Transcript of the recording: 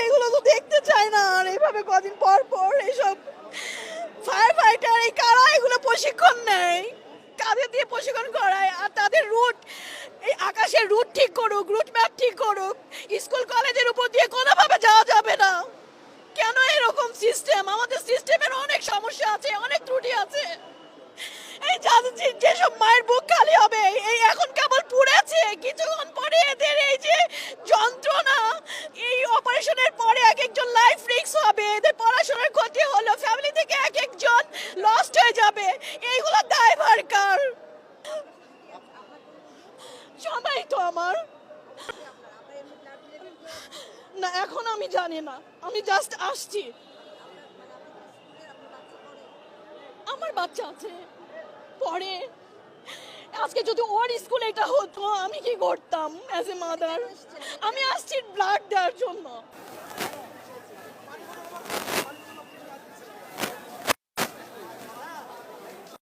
এগুলো তো দেখতে চাই না। আর এইভাবে কদিন পর পর এইসব ফায়ার ফাইটার এই কারা এগুলো প্রশিক্ষণ নেয়, কাদের দিয়ে প্রশিক্ষণ করায়? আর তাদের রুট, এই আকাশের রুট ঠিক করুক, রুট ম্যাপ ঠিক করুক। স্কুল কলেজের উপর দিয়ে কোনোভাবে যাওয়া যাবে না। কেন এরকম সিস্টেম? আমাদের সিস্টেমের অনেক সমস্যা আছে, অনেক ত্রুটি আছে। এই যেসব মায়ের বুক খালি হবে, এই এখন কেবল পুড়েছে, কিছুক্ষণ পরে এদের এই যে যন্ত্রণা, এই অপারেশনের পরে এক একজন লাইফ রিস্ক হবে, এদের পড়াশোনার ক্ষতি হলো, ফ্যামিলি থেকে এক একজন লস্ট হয়ে যাবে। এইগুলো দায়ভার কার? সবাই তো আমার। না, এখন আমি জানি না, আমি জাস্ট আসছি। আমার বাচ্চা আছে, পরে আজকে যদি ওর স্কুলে এটা হতো আমি কি করতাম অ্যাজ এ মাদার? আমি আসছি ব্লাড দেওয়ার জন্য।